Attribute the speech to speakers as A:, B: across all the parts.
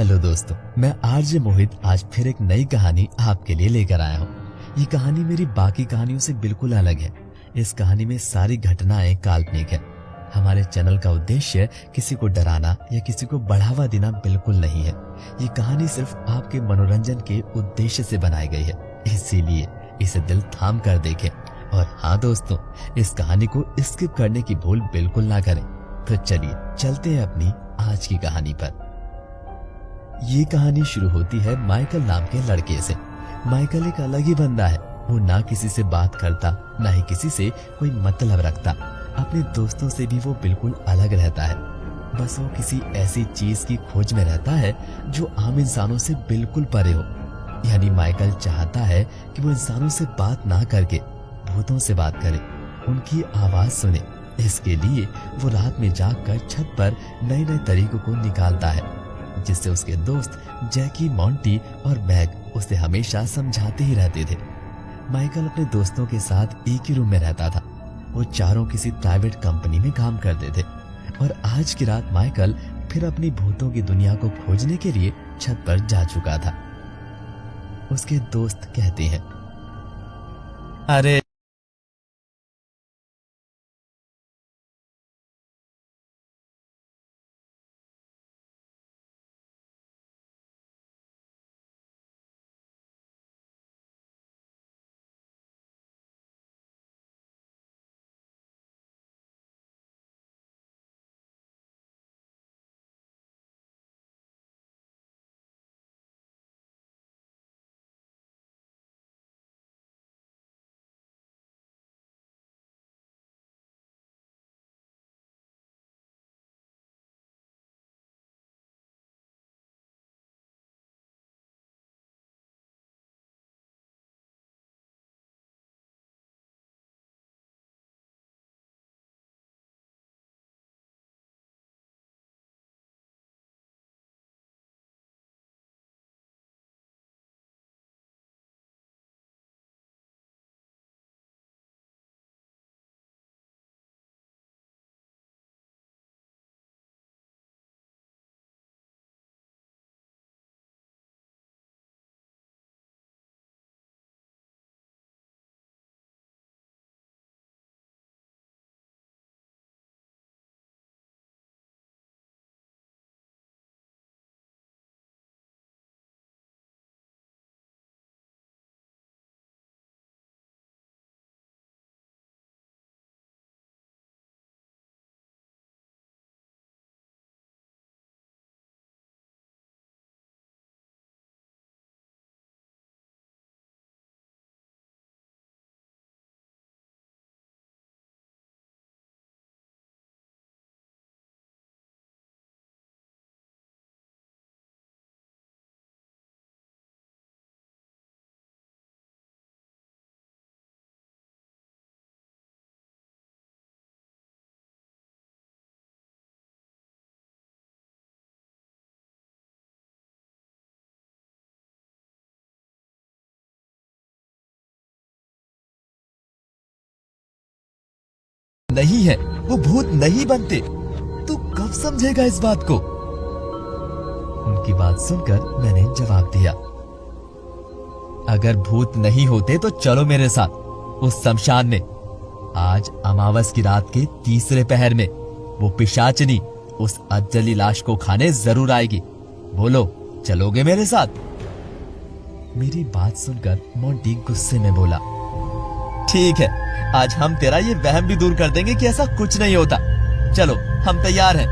A: Hello दोस्तों, मैं RJ मोहित आज फिर एक नई कहानी आपके लिए लेकर आया हूँ। ये कहानी मेरी बाकी कहानियों से बिल्कुल अलग है। इस कहानी में सारी घटनाएं काल्पनिक है। हमारे चैनल का उद्देश्य किसी को डराना या किसी को बढ़ावा देना बिल्कुल नहीं है। ये कहानी सिर्फ आपके मनोरंजन के उद्देश्य से बनाई गई है, इसीलिए इसे दिल थाम कर देखें। और हाँ दोस्तों, इस कहानी को स्किप करने की भूल बिल्कुल ना करें। तो चलिए चलते हैं अपनी आज की कहानी पर। ये कहानी शुरू होती है माइकल नाम के लड़के से। माइकल एक अलग ही बंदा है। वो ना किसी से बात करता, ना ही किसी से कोई मतलब रखता। अपने दोस्तों से भी वो बिल्कुल अलग रहता है। बस वो किसी ऐसी चीज की खोज में रहता है जो आम इंसानों से बिल्कुल परे हो। यानी माइकल चाहता है कि वो इंसानों से बात ना करके भूतों से बात करे, उनकी आवाज सुने। इसके लिए वो रात में जागकर छत पर नए नए तरीकों को निकालता है, जिससे उसके दोस्त जैकी, मॉन्टी और मैग उसे हमेशा समझाते ही रहते थे। माइकल अपने दोस्तों के साथ एक ही रूम में रहता था। वो चारों किसी प्राइवेट कंपनी में काम करते थे और आज की रात माइकल फिर अपनी भूतों की दुनिया को खोजने के लिए छत पर जा चुका था। उसके दोस्त कहते हैं, अरे नहीं है, वो भूत नहीं बनते। तू कब समझेगा इस बात को? उनकी बात सुनकर मैंने जवाब दिया, अगर भूत नहीं होते तो चलो मेरे साथ उस शमशान में। आज अमावस की रात के तीसरे पहर में वो पिशाचनी उस अजली लाश को खाने जरूर आएगी। बोलो, चलोगे मेरे साथ? मेरी बात सुनकर मोंटी गुस्से में बोला, ठीक है, आज हम तेरा ये वहम भी दूर कर देंगे कि ऐसा कुछ नहीं होता। चलो, हम तैयार हैं।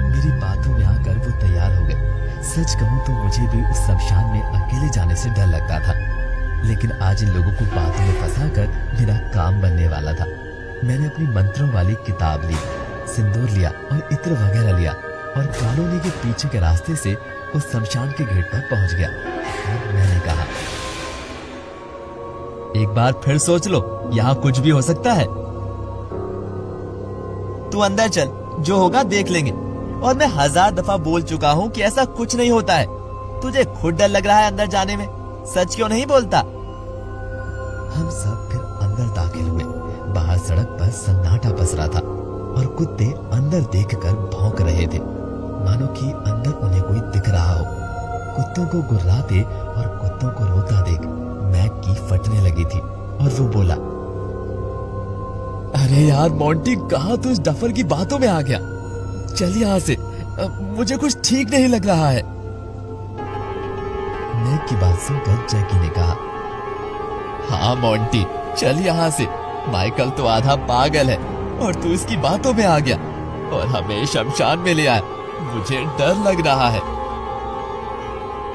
A: मेरी बातों में आकर वो तैयार हो गए। सच कहूं तो मुझे भी उस शमशान में अकेले जाने से डर लगता था, लेकिन आज इन लोगों को बातों में फंसाकर मेरा काम बनने वाला था। मैंने अपनी मंत्रों वाली किताब ली, सिंदूर लिया और इत्र वगैरह लिया और कॉलोनी के पीछे के रास्ते से उस शमशान के गेट पर पहुंच गया। और मैंने कहा, एक बार फिर सोच लो, यहाँ कुछ भी हो सकता है। तू अंदर चल, जो होगा देख लेंगे। और मैं 1000 दफा बोल चुका हूँ कि ऐसा कुछ नहीं होता है। तुझे खुद डर लग रहा है अंदर जाने में, सच क्यों नहीं बोलता? हम सब फिर अंदर दाखिल हुए। बाहर सड़क पर सन्नाटा पसरा था और कुत्ते अंदर देखकर भौंक रहे थे। मानो कि अंदर उन्हें कोई दिख रहा हो। कुत्तों को गुर्राते और कुत्तों को रोता देख मैक की फटने लगी थी और वो बोला, अरे यार मोंटी, कहाँ तू इस डफर की बातों में आ गया? चल यहाँ से, मुझे कुछ ठीक नहीं लग रहा है। मैक की बात सुनकर जैकी ने कहा, हाँ मोंटी, चल यहाँ से। माइकल तो आधा पागल है और तू इसकी बातों में आ गया और हमें शमशान में ले आया। मुझे डर लग रहा है।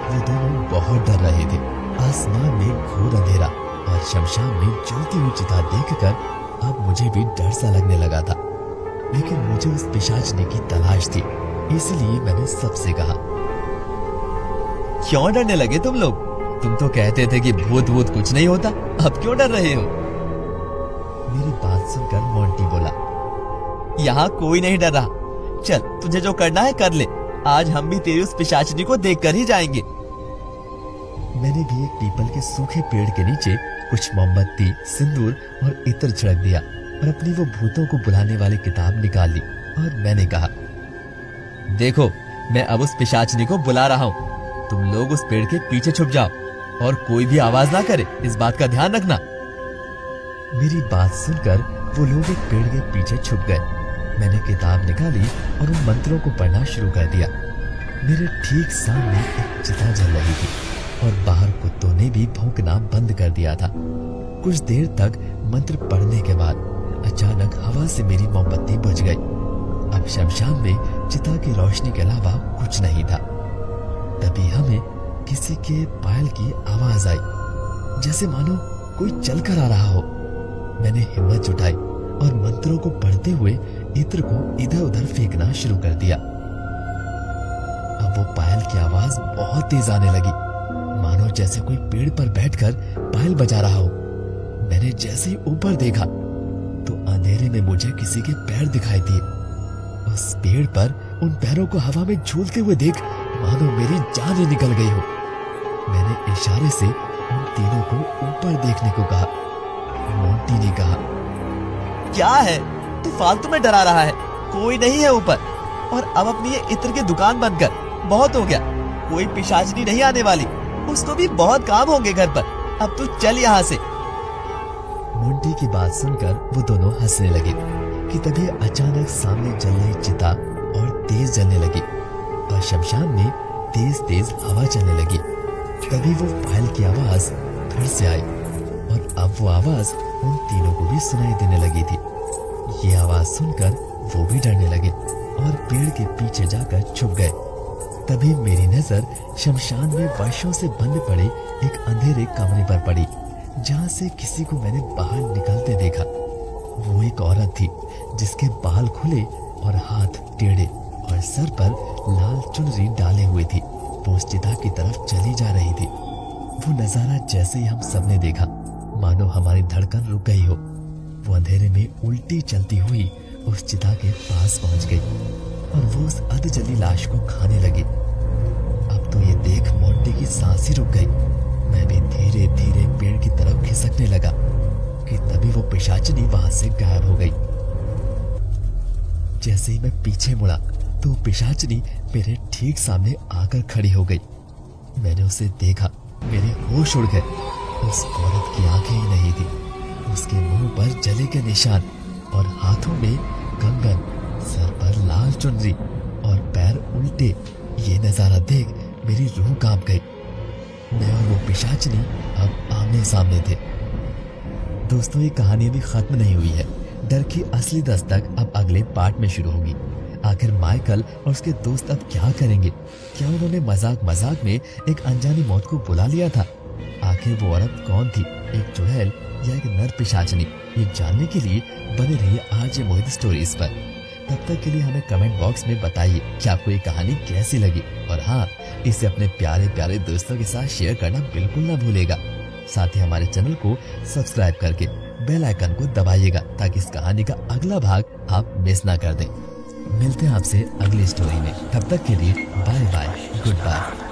A: वो दोनों बहुत डर रहे थे। आसमान में घोर अंधेरा और शमशान में जलती हुई चिता देखकर अब मुझे भी डर सा लगने लगा था। लेकिन मुझे उस पिशाचनी की तलाश थी, इसलिए मैंने सबसे कहा, क्यों डरने लगे तुम लोग? तुम तो कहते थे कि भूत वूत कुछ नहीं होता, अब क्यों डर रहे हो? मेरी बात सुनकर मोंटी बोला, यहाँ कोई नहीं डर रहा। चल, तुझे जो करना है कर ले। आज हम भी तेरी उस पिशाचनी को देखकर ही जाएंगे। मैंने भी एक पीपल के सूखे पेड़ के नीचे कुछ मोमबत्ती, सिंदूर और इत्र छिड़क दिया और अपनी वो भूतों को बुलाने वाली किताब निकाल ली और मैंने कहा, देखो, मैं अब उस पिशाचनी को बुला रहा हूँ। तुम लोग उस पेड़ के पीछे छुप जाओ और कोई भी आवाज ना करे, इस बात का ध्यान रखना। मेरी बात सुनकर वो लोग एक पेड़ के पीछे छुप गए। मैंने किताब निकाली और उन मंत्रों को पढ़ना शुरू कर दिया। मेरे ठीक सामने एक चिता जल रही थी और बाहर कुत्तों ने भी भौंकना बंद कर दिया था। कुछ देर तक मंत्र पढ़ने के बाद अचानक हवा से मेरी मोमबत्ती बुझ गई। अब शमशान में चिता की रोशनी के अलावा कुछ नहीं था। तभी हमें किसी के पायल की आवाज आई, जैसे मानो कोई चल कर आ रहा हो। मैंने हिम्मत जुटाई और मंत्रों को पढ़ते हुए इत्र को इधर उधर फेंकना शुरू कर दिया। अब वो पायल की आवाज बहुत तेज आने लगी, मानो जैसे कोई पेड़ पर बैठकर पायल बजा रहा हो। मैंने जैसे ही ऊपर देखा तो अंधेरे में मुझे किसी के पैर दिखाई दिए। उस पेड़ पर उन पैरों को हवा में झूलते हुए देख मानो मेरी जान ही निकल गई हो। मैंने इशारे से उन तीनों को ऊपर देखने को कहा। मोंटी ने कहा, क्या है, तू फालतू में डरा रहा है? कोई नहीं है ऊपर। और अब अपनी ये इत्र की दुकान बंद कर, बहुत हो गया। कोई पिशाचनी नहीं आने वाली, उसको भी बहुत काम होंगे घर पर। अब तू चल यहाँ से। मोंटी की बात सुनकर वो दोनों हंसने लगे कि तभी अचानक सामने जल रही चिता और तेज जलने लगी और शमशान में तेज तेज हवा चलने लगी। तभी वो पायल की आवाज फिर से आई और अब वो आवाज उन तीनों को भी सुनाई देने लगी थी। ये आवाज सुनकर वो भी डरने लगे और पेड़ के पीछे जाकर छुप गए। तभी मेरी नजर शमशान में वर्षों से बंद पड़े एक अंधेरे कमरे पर पड़ी, जहाँ से किसी को मैंने बाहर निकलते देखा। वो एक औरत थी जिसके बाल खुले और हाथ टेढ़े और सर पर लाल चुनरी डाले हुए थी। वो उस चिता की तरफ चली जा रही थी। वो नजारा जैसे ही हम सबने देखा, मानो हमारी धड़कन रुक गई हो। वो अंधेरे में उल्टी चलती हुई उस चिता के पास पहुंच गई और वो उस अधजली लाश को खाने लगी। अब तो ये देख मोंटी की सांस ही रुक गई। मैं भी धीरे धीरे पेड़ की तरफ खिसकने लगा कि तभी वो पिशाचनी वहां से गायब हो गई। जैसे ही मैं पीछे मुड़ा तो पिशाचनी मेरे ठीक सामने आकर खड़ी हो गई। मैंने उसे देखा, मेरे होश उड़ गए। उस औरत की आंखें ही नहीं थी, उसके मुंह पर जले के निशान और हाथों में कंगन, सर पर लाल चुनरी और पैर उल्टे। ये नजारा देख मेरी रूह कांप गई। मैं और वो पिशाचनी अब आमने सामने थे। दोस्तों, ये कहानी अभी खत्म नहीं हुई है। डर की असली दस्तक अब अगले पार्ट में शुरू होगी। आखिर माइकल और उसके दोस्त अब क्या करेंगे? क्या उन्होंने मजाक मजाक में एक अनजानी मौत को बुला लिया था? आखिर वो औरत कौन थी, एक चुड़ैल या एक नर पिशाचनी? ये जानने के लिए बने रहिए आज मोहित स्टोरीज पर। तब तक के लिए हमें कमेंट बॉक्स में बताइए कि आपको ये कहानी कैसी लगी। और हाँ, इसे अपने प्यारे प्यारे दोस्तों के साथ शेयर करना बिल्कुल ना भूलेगा। साथ ही हमारे चैनल को सब्सक्राइब करके बेल आइकन को दबाइएगा ताकि इस कहानी का अगला भाग आप मिस ना कर दें। मिलते हैं आपसे अगली स्टोरी में। तब तक के लिए बाय बाय, गुड बाय।